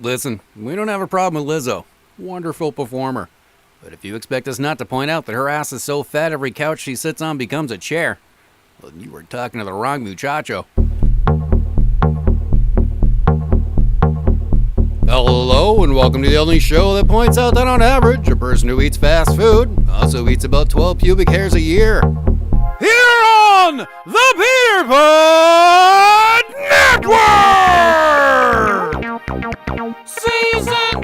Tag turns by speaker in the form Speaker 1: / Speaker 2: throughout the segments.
Speaker 1: Listen, we don't have a problem with Lizzo. Wonderful performer. But if you expect us not to point out that her ass is so fat every couch she sits on becomes a chair, well, then you were talking to the wrong muchacho. Hello, and welcome to the only show that points out that on average, a person who eats fast food also eats about 12 pubic hairs a year. Here on the Peter Pod Network! Season 2!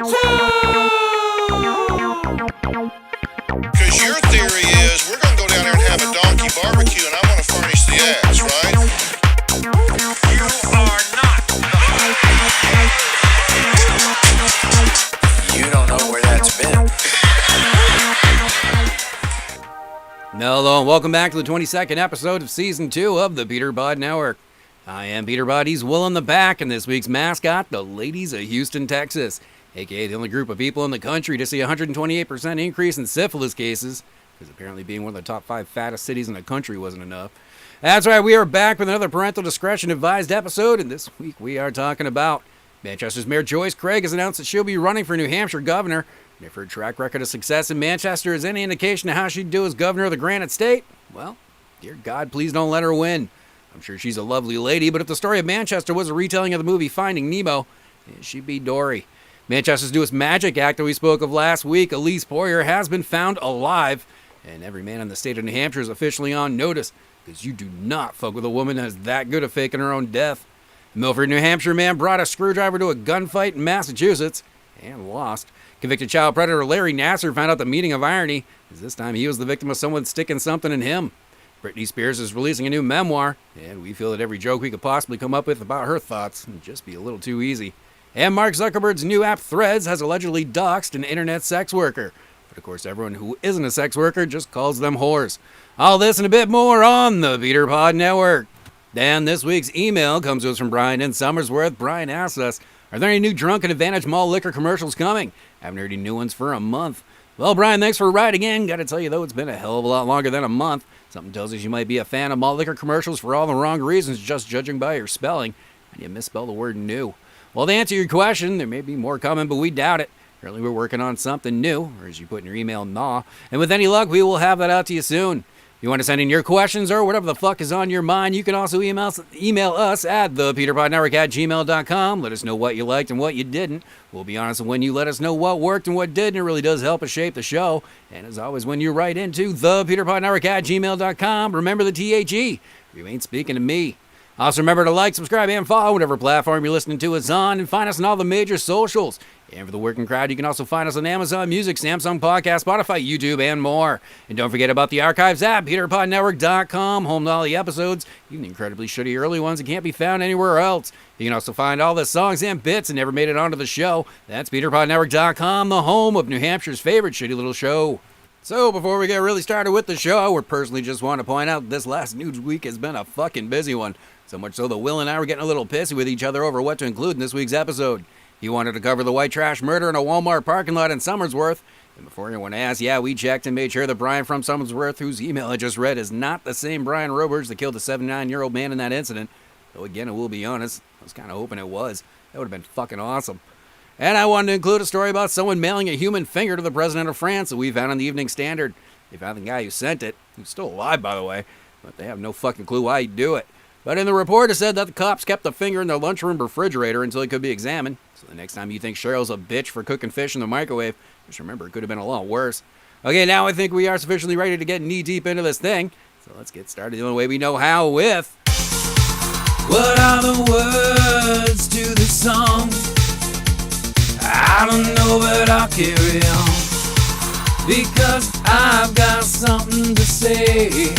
Speaker 2: Because your theory is we're going to go down there and have a donkey barbecue and I'm going to furnish the ass, right? You are not. You don't know where that's been.
Speaker 1: Hello, and welcome back to the 22nd episode of Season 2 of the Peter Pod Network. I am Peter Bod, he's Will in the back, and this week's mascot, the ladies of Houston, Texas, aka the only group of people in the country to see a 128% increase in syphilis cases, because apparently being one of the top 5 fattest cities in the country wasn't enough. That's right, we are back with another parental discretion advised episode, and this week we are talking about Manchester's Mayor Joyce Craig has announced that she'll be running for New Hampshire governor. And if her track record of success in Manchester is any indication of how she'd do as governor of the Granite State, well, dear God, please don't let her win. I'm sure she's a lovely lady, but if the story of Manchester was a retelling of the movie Finding Nemo, she'd be Dory. Manchester's newest magic actor we spoke of last week, Elise Poyer, has been found alive, and every man in the state of New Hampshire is officially on notice, because you do not fuck with a woman that's that good at faking her own death. A Milford, New Hampshire man brought a screwdriver to a gunfight in Massachusetts, and lost. Convicted child predator Larry Nassar found out the meaning of irony, as this time he was the victim of someone sticking something in him. Britney Spears is releasing a new memoir, and we feel that every joke we could possibly come up with about her thoughts would just be a little too easy. And Mark Zuckerberg's new app Threads has allegedly doxed an internet sex worker. But of course everyone who isn't a sex worker just calls them whores. All this and a bit more on the Peter Pod Network. And this week's email comes to us from Brian in Somersworth. Brian asks us, are there any new Drunken Advantage Mall liquor commercials coming? Haven't heard any new ones for a month. Well, Brian, thanks for writing in. Gotta tell you, though, it's been a hell of a lot longer than a month. Something tells us you might be a fan of malt liquor commercials for all the wrong reasons, just judging by your spelling. And you misspell the word new. Well, to answer your question, there may be more coming, but we doubt it. Currently, we're working on something new, or as you put in your email, nah. And with any luck, we will have that out to you soon. If you want to send in your questions or whatever the fuck is on your mind, you can also email us at thepeterpodnetwork@gmail.com. Let us know what you liked and what you didn't. We'll be honest when you let us know what worked and what didn't. It really does help us shape the show. And as always, when you write into thepeterpodnetwork@gmail.com, remember the THE. You ain't speaking to me. Also remember to like, subscribe, and follow whatever platform you're listening to us on, and find us on all the major socials. And for the working crowd, you can also find us on Amazon Music, Samsung Podcast, Spotify, YouTube, and more. And don't forget about the archives at peterpodnetwork.com, home to all the episodes, even the incredibly shitty early ones that can't be found anywhere else. You can also find all the songs and bits that never made it onto the show. That's peterpodnetwork.com, the home of New Hampshire's favorite shitty little show. So before we get really started with the show, we personally just want to point out this last news week has been a fucking busy one. So much so that Will and I were getting a little pissy with each other over what to include in this week's episode. He wanted to cover the white trash murder in a Walmart parking lot in Somersworth. And before anyone asks, yeah, we checked and made sure that Brian from Somersworth, whose email I just read, is not the same Brian Roberts that killed a 79-year-old man in that incident. Though again, I will be honest, I was kind of hoping it was. That would have been fucking awesome. And I wanted to include a story about someone mailing a human finger to the president of France that we found on the Evening Standard. They found the guy who sent it, who's still alive, by the way, but they have no fucking clue why he'd do it. But in the report, it said that the cops kept the finger in their lunchroom refrigerator until it could be examined. So the next time you think Cheryl's a bitch for cooking fish in the microwave, just remember it could have been a lot worse. Okay, now I think we are sufficiently ready to get knee-deep into this thing. So let's get started the only way we know how with... What are the words to the song? I don't know, but I'll carry on. Because I've got something to say.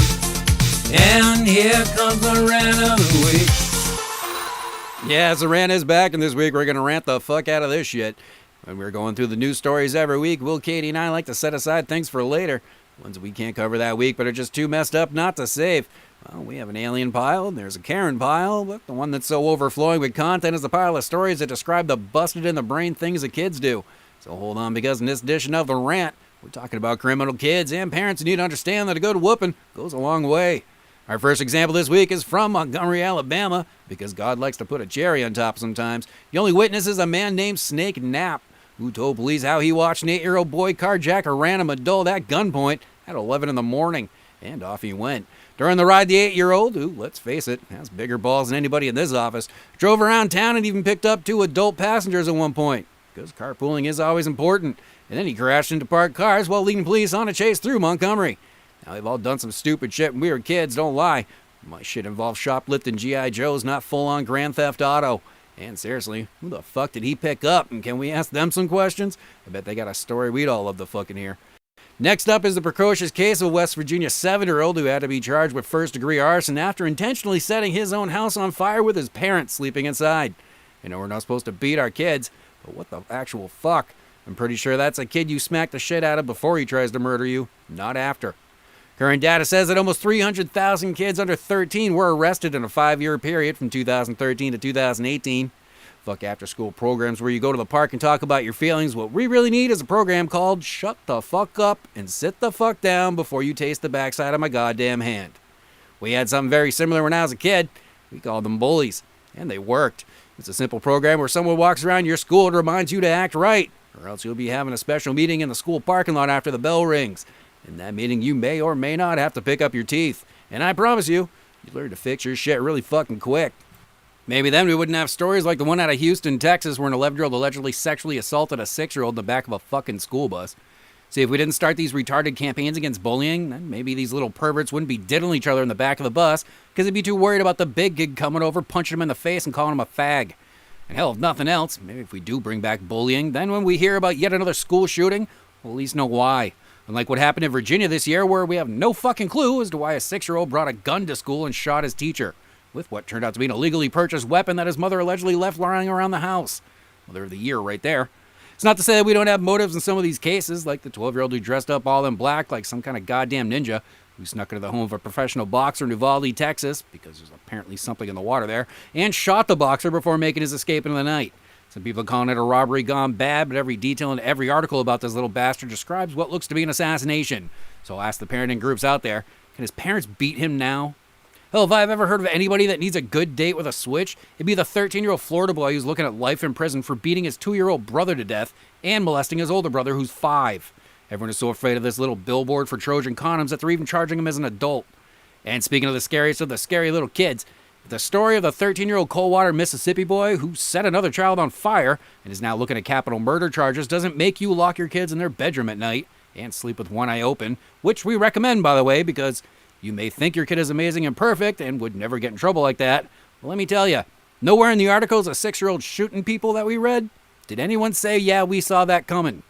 Speaker 1: And here comes the rant of the week. Yeah, so Rant is back, and this week we're going to rant the fuck out of this shit. When we're going through the news stories every week, Will, Katie, and I like to set aside things for later. Ones we can't cover that week, but are just too messed up not to save. Well, we have an alien pile, and there's a Karen pile, but the one that's so overflowing with content is the pile of stories that describe the busted-in-the-brain things that kids do. So hold on, because in this edition of The Rant, we're talking about criminal kids and parents who need to understand that a good whooping goes a long way. Our first example this week is from Montgomery, Alabama, because God likes to put a cherry on top sometimes. The only witness is a man named Snake Knapp, who told police how he watched an 8-year-old boy carjack a random adult at gunpoint at 11 in the morning, and off he went. During the ride, the 8-year-old, who, let's face it, has bigger balls than anybody in this office, drove around town and even picked up 2 adult passengers at one point, because carpooling is always important, and then he crashed into parked cars while leading police on a chase through Montgomery. Now, we've all done some stupid shit when we were kids, don't lie. My shit involved shoplifting G.I. Joes, not full-on Grand Theft Auto. And seriously, who the fuck did he pick up? And can we ask them some questions? I bet they got a story we'd all love to fucking hear. Next up is the precocious case of a West Virginia 7-year-old who had to be charged with first-degree arson after intentionally setting his own house on fire with his parents sleeping inside. I know we're not supposed to beat our kids, but what the actual fuck? I'm pretty sure that's a kid you smack the shit out of before he tries to murder you, not after. Current data says that almost 300,000 kids under 13 were arrested in a 5-year period from 2013 to 2018. Fuck after-school programs where you go to the park and talk about your feelings. What we really need is a program called Shut the Fuck Up and Sit the Fuck Down Before You Taste the Backside of My Goddamn Hand. We had something very similar when I was a kid. We called them bullies, and they worked. It's a simple program where someone walks around your school and reminds you to act right, or else you'll be having a special meeting in the school parking lot after the bell rings. In that meeting, you may or may not have to pick up your teeth. And I promise you learn to fix your shit really fucking quick. Maybe then we wouldn't have stories like the one out of Houston, Texas, where an 11-year-old allegedly sexually assaulted a 6-year-old in the back of a fucking school bus. See, if we didn't start these retarded campaigns against bullying, then maybe these little perverts wouldn't be diddling each other in the back of the bus because they'd be too worried about the big kid coming over, punching him in the face and calling him a fag. And hell, if nothing else, maybe if we do bring back bullying, then when we hear about yet another school shooting, we'll at least know why. Unlike what happened in Virginia this year, where we have no fucking clue as to why a 6-year-old brought a gun to school and shot his teacher, with what turned out to be an illegally purchased weapon that his mother allegedly left lying around the house. Mother of the year right there. It's not to say that we don't have motives in some of these cases, like the 12-year-old who dressed up all in black like some kind of goddamn ninja, who snuck into the home of a professional boxer in Uvalde, Texas, because there's apparently something in the water there, and shot the boxer before making his escape into the night. Some people calling it a robbery gone bad, but every detail in every article about this little bastard describes what looks to be an assassination. So I'll ask the parenting groups out there, can his parents beat him now? Hell, if I've ever heard of anybody that needs a good date with a switch, it'd be the 13-year-old Florida boy who's looking at life in prison for beating his 2-year-old brother to death and molesting his older brother who's 5. Everyone is so afraid of this little billboard for Trojan condoms that they're even charging him as an adult. And speaking of the scariest of the scary little kids, the story of the 13-year-old Coldwater, Mississippi boy who set another child on fire and is now looking at capital murder charges doesn't make you lock your kids in their bedroom at night and sleep with one eye open, which we recommend, by the way, because you may think your kid is amazing and perfect and would never get in trouble like that. Well, let me tell you, nowhere in the articles of 6-year-old shooting people that we read did anyone say, yeah, we saw that coming.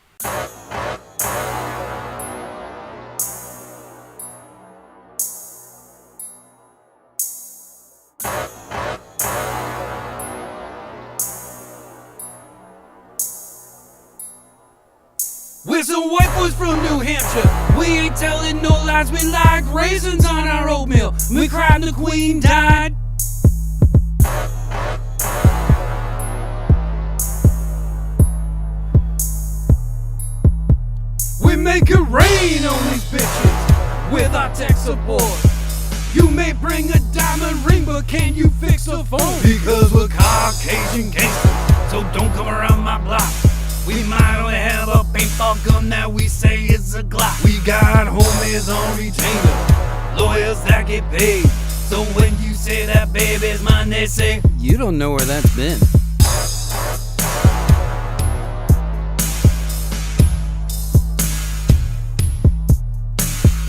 Speaker 1: We're some white boys from New Hampshire. We ain't telling no lies. We like raisins on our oatmeal. We cried the queen died. We make it rain on these bitches with our tech support. You may bring a diamond ring, but can you fix a phone? Because we're Caucasian gangsters, so don't come around my block. We might only have a paintball gun that we say is a Glock. We got homies on retainer, lawyers that get paid. So when you say that baby's mine, they say, you don't know where that's been.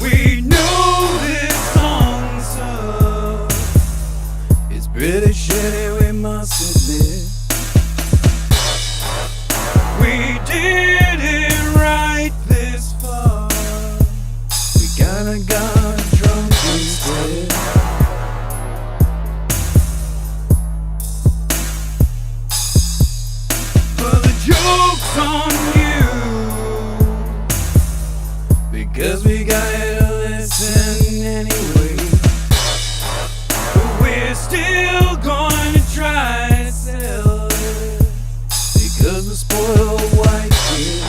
Speaker 1: We know this song sucks. It's pretty shitty, we must admit. We didn't write this far. We kinda got drunk instead. But the joke's on you, because we got to listen anyway. But we're still going to try to sell it, because we're spoiled white kids.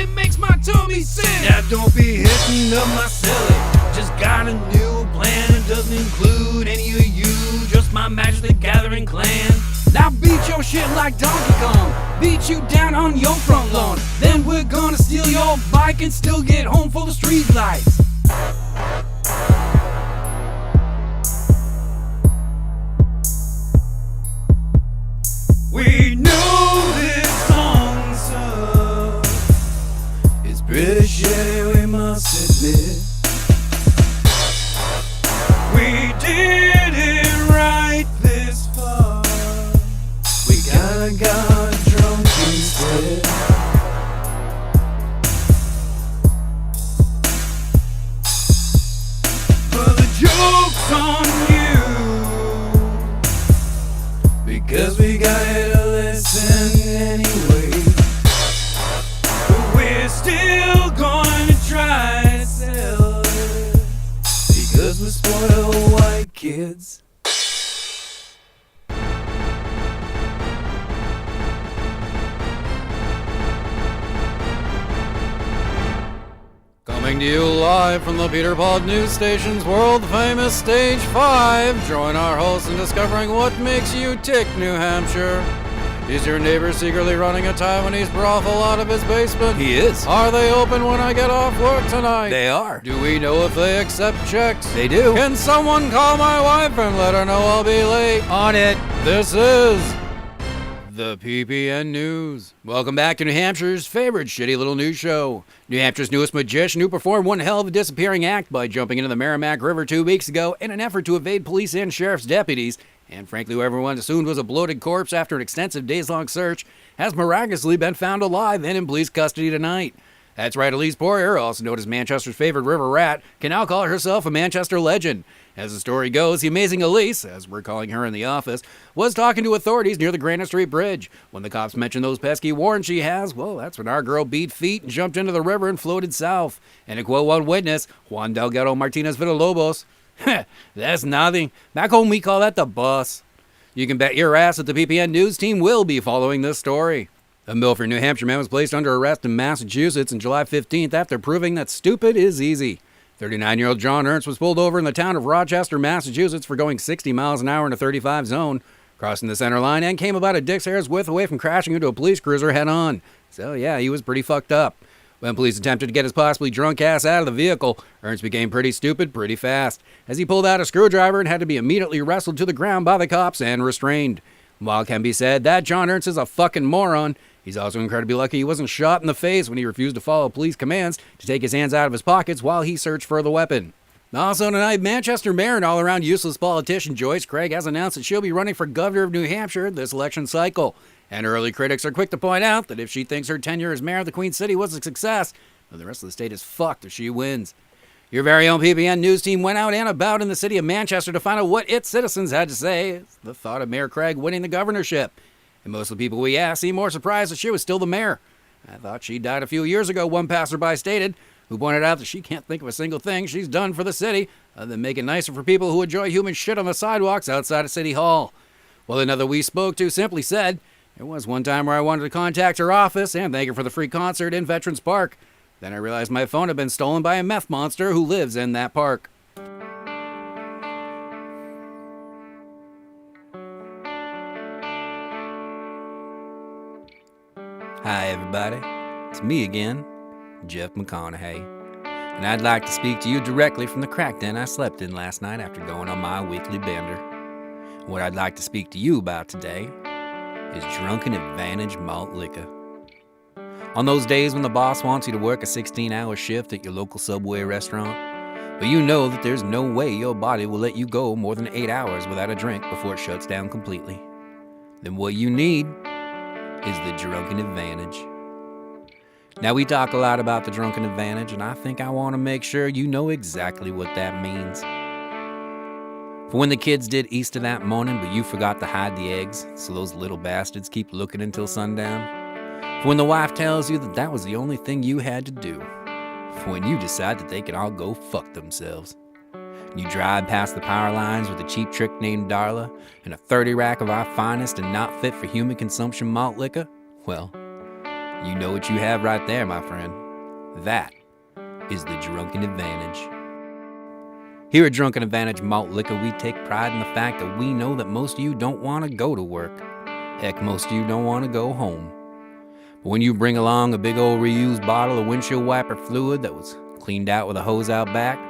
Speaker 1: it makes my tummy sick. Now don't be hitting up my celly. Just got a new plan. It doesn't include any of you, just my Magic the Gathering clan. Now beat your shit like Donkey Kong. Beat you down on your front lawn. Then we're gonna steal your bike and still get home for the street lights. We know this song sucks. It's pretty shitty, we must admit. We didn't write this far. We kinda got drunk instead. But the joke's on you, because we gotta listen anyway. But we're still going to try to sell it, because we're spoiled white kids. Coming to you live from the Peter Pod News Station's world-famous Stage 5. Join our host in discovering what makes you tick, New Hampshire. Is your neighbor secretly running a Taiwanese brothel out of his basement? He is. Are they open when I get off work tonight? They are. Do we know if they accept checks? They do. Can someone call my wife and let her know I'll be late? On it. This is the PPN News. Welcome back to New Hampshire's favorite shitty little news show. New Hampshire's newest magician, who performed one hell of a disappearing act by jumping into the Merrimack River 2 weeks ago in an effort to evade police and sheriff's deputies, and frankly who everyone assumed was a bloated corpse after an extensive days-long search, has miraculously been found alive and in police custody tonight. That's right, Elise Poirier, also known as Manchester's favorite river rat, can now call herself a Manchester legend. As the story goes, the amazing Elise, as we're calling her in the office, was talking to authorities near the Granite Street Bridge. When the cops mentioned those pesky warrants she has, well, that's when our girl beat feet and jumped into the river and floated south. And to quote one witness, Juan Delgado Martinez Villalobos, that's nothing. Back home we call that the bus. You can bet your ass that the PPN News team will be following this story. A Milford, New Hampshire man was placed under arrest in Massachusetts on July 15th after proving that stupid is easy. 39-year-old John Ernst was pulled over in the town of Rochester, Massachusetts for going 60 miles an hour in a 35 zone, crossing the center line, and came about a dick's hair's width away from crashing into a police cruiser head-on. So yeah, he was pretty fucked up. When police attempted to get his possibly drunk ass out of the vehicle, Ernst became pretty stupid pretty fast, as he pulled out a screwdriver and had to be immediately wrestled to the ground by the cops and restrained. While it can be said that John Ernst is a fucking moron, he's also incredibly lucky he wasn't shot in the face when he refused to follow police commands to take his hands out of his pockets while he searched for the weapon. Also tonight, Manchester Mayor and all-around useless politician Joyce Craig has announced that she'll be running for governor of New Hampshire this election cycle. And early critics are quick to point out that if she thinks her tenure as mayor of the Queen City was a success, then the rest of the state is fucked if she wins. Your very own PPN News team went out and about in the city of Manchester to find out what its citizens had to say as the thought of Mayor Craig winning the governorship. And most of the people we asked seemed more surprised that she was still the mayor. I thought she died a few years ago, one passerby stated, who pointed out that she can't think of a single thing she's done for the city other than make it nicer for people who enjoy human shit on the sidewalks outside of City Hall. Well, another we spoke to simply said, there was one time where I wanted to contact her office and thank her for the free concert in Veterans Park. Then I realized my phone had been stolen by a meth monster who lives in that park. Hi everybody, it's me again, Jeff McConaughey, and I'd like to speak to you directly from the crack den I slept in last night after going on my weekly bender. What I'd like to speak to you about today is Drunken Advantage malt liquor. On those days when the boss wants you to work a 16-hour shift at your local Subway restaurant, but you know that there's no way your body will let you go more than 8 hours without a drink before it shuts down completely, then what you need is the Drunken Advantage. Now, we talk a lot about the Drunken Advantage, and I think I want to make sure you know exactly what that means. For when the kids did Easter that morning, but you forgot to hide the eggs, so those little bastards keep looking until sundown. For when the wife tells you that that was the only thing you had to do. For when you decide that they can all go fuck themselves. You drive past the power lines with a cheap trick named Darla and a 30 rack of our finest and not fit for human consumption malt liquor. Well, You know what you have right there, my friend. That is the Drunken Advantage. Here at Drunken Advantage Malt Liquor, we take pride in the fact that we know that most of you don't want to go to work. Heck, most of you don't want to go home. But when you bring along a big old reused bottle of windshield wiper fluid that was cleaned out with a hose out back,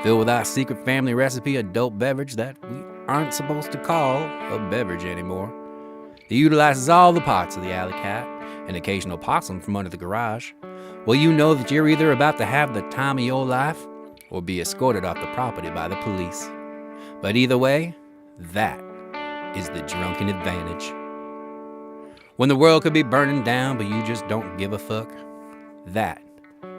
Speaker 1: filled with our secret family recipe adult beverage that we aren't supposed to call a beverage anymore, that utilizes all the parts of the alley cat and occasional possum from under the garage, well, you know that you're either about to have the time of your life or be escorted off the property by the police. But either way, that is the Drunken Advantage. When the world could be burning down, but you just don't give a fuck, that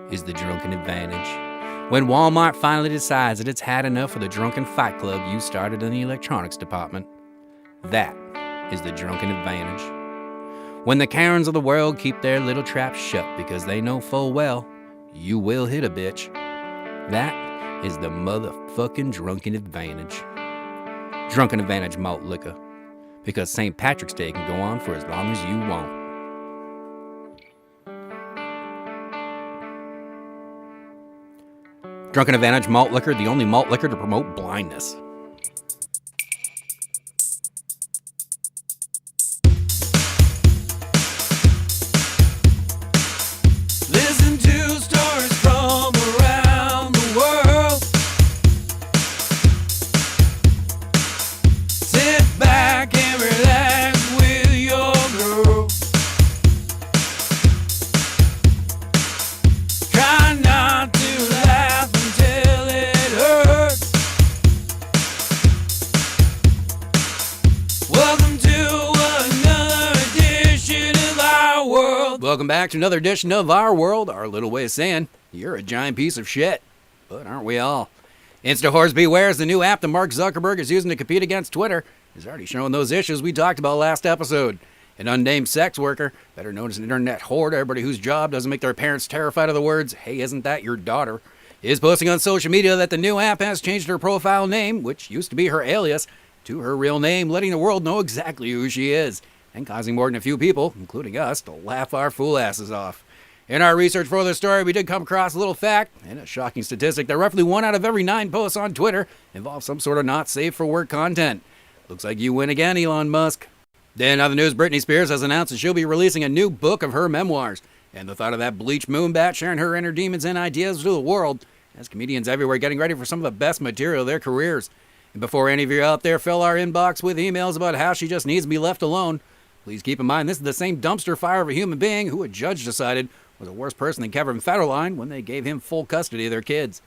Speaker 1: is the Drunken Advantage. When Walmart finally decides that it's had enough of the drunken fight club you started in the electronics department, that is the Drunken Advantage. When the Karens of the world keep their little traps shut because they know full well you will hit a bitch, that is the motherfucking Drunken Advantage. Drunken Advantage Malt Liquor. Because St. Patrick's Day can go on for as long as you want. Drunken Advantage Malt Liquor, the only malt liquor to promote blindness. Listen to stories from around the world. Sit back and relax with your girl. Try not to laugh until it hurts. Welcome to another edition of our world. Welcome back to another edition of our world. Our little way of saying, you're a giant piece of shit. But aren't we all? Insta-Whores Beware is the new app that Mark Zuckerberg is using to compete against Twitter. He's already showing those issues we talked about last episode. An unnamed sex worker, better known as an internet whore to everybody whose job doesn't make their parents terrified of the words, "Hey, isn't that your daughter?" is posting on social media that the new app has changed her profile name, which used to be her alias, to her real name, letting the world know exactly who she is, and causing more than a few people, including us, to laugh our fool asses off. In our research for this story, we did come across a little fact and a shocking statistic that roughly 1 out of every 9 posts on Twitter involve some sort of not safe for work content. Looks like you win again, Elon Musk. Then other news, Britney Spears has announced that she'll be releasing a new book of her memoirs. And the thought of that bleached moonbat sharing her inner demons and ideas to the world has comedians everywhere getting ready for some of the best material of their careers. And before any of you out there fill our inbox with emails about how she just needs to be left alone, please keep in mind this is the same dumpster fire of a human being who a judge decided was a worse person than Kevin Federline when they gave him full custody of their kids.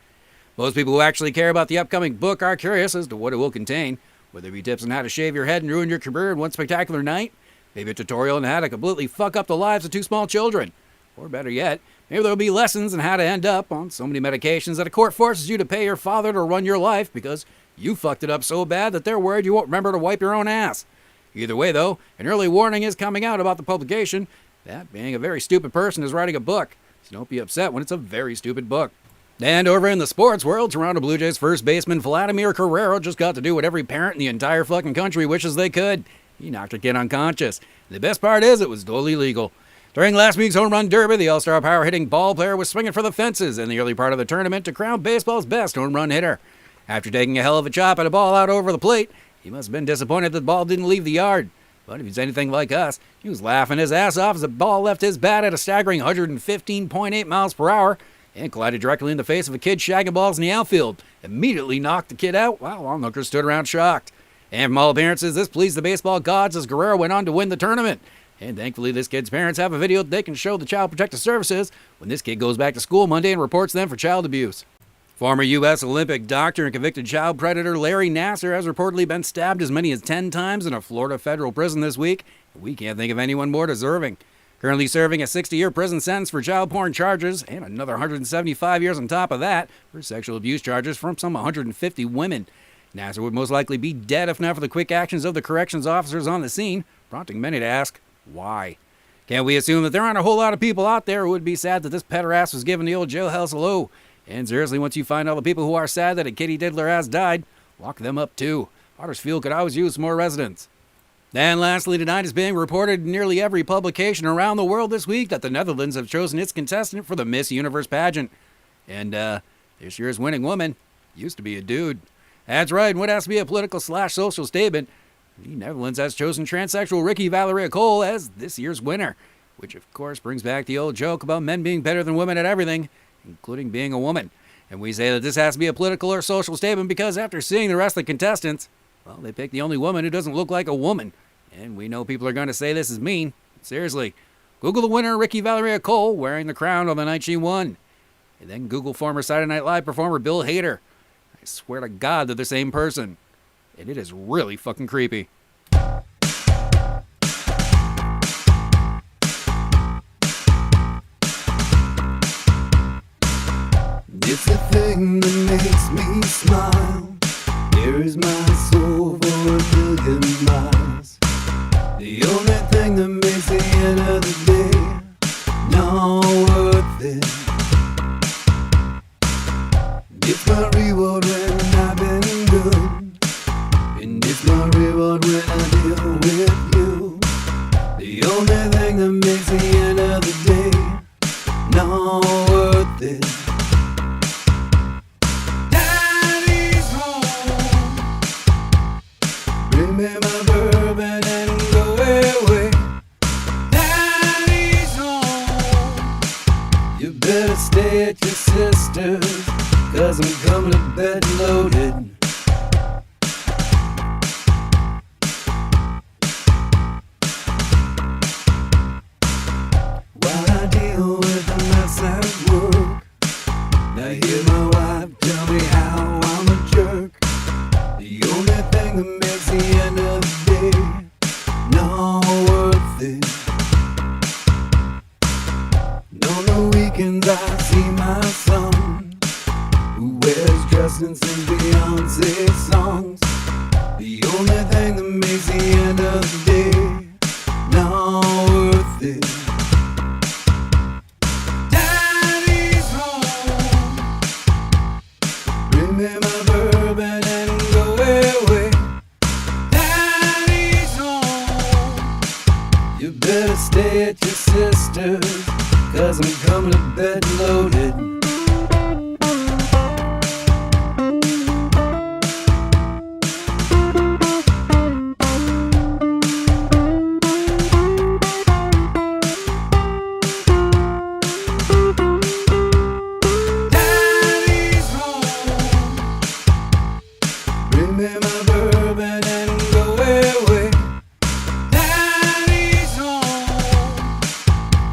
Speaker 1: Most people who actually care about the upcoming book are curious as to what it will contain, whether it be tips on how to shave your head and ruin your career in one spectacular night, maybe a tutorial on how to completely fuck up the lives of 2 small children, or better yet, maybe there'll be lessons on how to end up on so many medications that a court forces you to pay your father to run your life because you fucked it up so bad that they're worried you won't remember to wipe your own ass. Either way, though, an early warning is coming out about the publication, that being a very stupid person is writing a book, so don't be upset when it's a very stupid book. And over in the sports world, Toronto Blue Jays first baseman Vladimir Guerrero just got to do what every parent in the entire fucking country wishes they could. He knocked a kid unconscious. The best part is it was totally legal. During last week's home run derby, the all-star power-hitting ball player was swinging for the fences in the early part of the tournament to crown baseball's best home run hitter. After taking a hell of a chop at a ball out over the plate, he must have been disappointed that the ball didn't leave the yard. But if he's anything like us, he was laughing his ass off as the ball left his bat at a staggering 115.8 miles per hour and collided directly in the face of a kid shagging balls in the outfield. Immediately knocked the kid out while onlookers stood around shocked. And from all appearances, this pleased the baseball gods as Guerrero went on to win the tournament. And thankfully, this kid's parents have a video that they can show the Child Protective Services when this kid goes back to school Monday and reports them for child abuse. Former U.S. Olympic doctor and convicted child predator Larry Nassar has reportedly been stabbed as many as 10 times in a Florida federal prison this week. We can't think of anyone more deserving. Currently serving a 60-year prison sentence for child porn charges and another 175 years on top of that for sexual abuse charges from some 150 women. Nassar would most likely be dead if not for the quick actions of the corrections officers on the scene, prompting many to ask, why? Can't we assume that there aren't a whole lot of people out there who would be sad that this pederass was given the old jailhouse hello? And seriously, once you find all the people who are sad that a kitty diddler ass died, lock them up too. Ottersfield could always use more residents. And lastly tonight, it's being reported in nearly every publication around the world this week that the Netherlands have chosen its contestant for the Miss Universe pageant. And this year's winning woman used to be a dude. That's right, and what has to be a political/social statement, the Netherlands has chosen transsexual Ricky Valeria Cole as this year's winner, which of course brings back the old joke about men being better than women at everything, including being a woman. And we say that this has to be a political or social statement because after seeing the rest of the contestants, well, they picked the only woman who doesn't look like a woman. And we know people are going to say this is mean. Seriously, Google the winner, Ricky Valeria Cole, wearing the crown on the night she won. And then Google former Saturday Night Live performer Bill Hader. I swear to God they're the same person. And it is really fucking creepy.
Speaker 3: It's the thing that makes me smile. Here is my soul for 1,000,000 miles. The only thing that makes the end of the day not worth it. It's my reward when I've been good, and it's my reward when I deal with you. The only thing that makes the end of the day not worth it. Daddy's home. Bring me my bourbon and go away. Daddy's home. You better stay at your sister's, 'cause I'm coming to bed loaded. While I deal with the mess at work, I hear my wife tell me how I'm a jerk. The only thing that makes the end of the day not worth it. On the weekends I see my son, who wears dress and sings Beyonce songs. The only thing that makes the end of the day not worth it. Daddy's home. Bring me my bourbon and go away. Daddy's home. You better stay at your sister's, 'cause I'm coming to bed loaded. Daddy's home. Bring me my bourbon and go away. Daddy's home.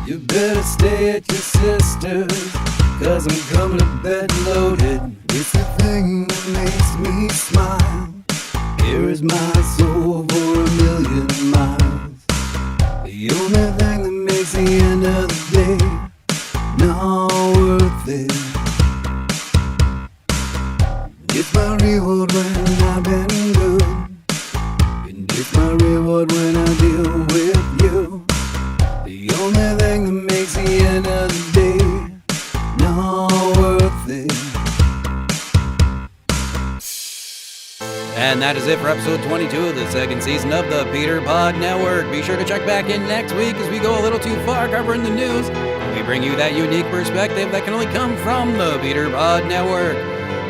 Speaker 3: You better stay at your sister's, 'cause I'm coming to bed loaded. It's the thing that makes me smile. Here is my soul for 1,000,000 miles. The only thing that makes the end of the day not worth it. It's my reward when I've been good, and it's my reward when I deal with you. The only thing that makes the end of the day not worth it.
Speaker 1: And that is it for episode 22 of the second season of the Peter Pod Network. Be sure to check back in next week as we go a little too far covering the news. We bring you that unique perspective that can only come from the Peter Pod Network.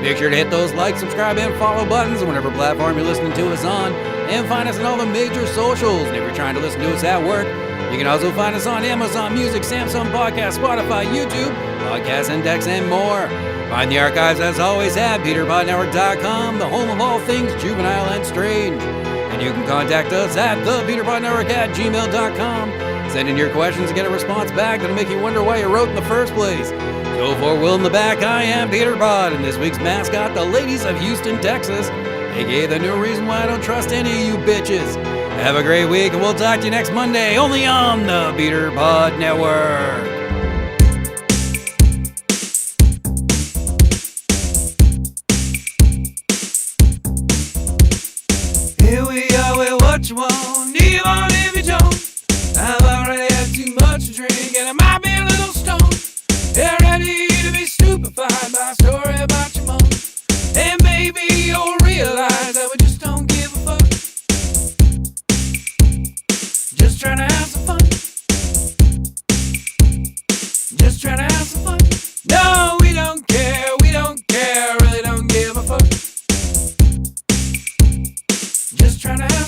Speaker 1: Make sure to hit those like, subscribe, and follow buttons on whatever platform you're listening to us on. And find us on all the major socials. And if you're trying to listen to us at work, you can also find us on Amazon Music, Samsung Podcast, Spotify, YouTube, Podcast Index, and more. Find the archives as always at peterpodnetwork.com, the home of all things juvenile and strange. And you can contact us at thepeternetwork@gmail.com. Send in your questions and get a response back that'll make you wonder why you wrote in the first place. So for Will in the back, I am Peter Pod, and this week's mascot, the ladies of Houston, Texas, aka the new reason why I don't trust any of you bitches. Have a great week, and we'll talk to you next Monday, only on the Peter Pod Network.
Speaker 3: Here we are with what you want, even if you don't. I've already had too much to drink, and I might be a little stoned. They're ready to be stupefied by a story about your mom. And maybe you'll realize that we just don't give a fuck. trying to have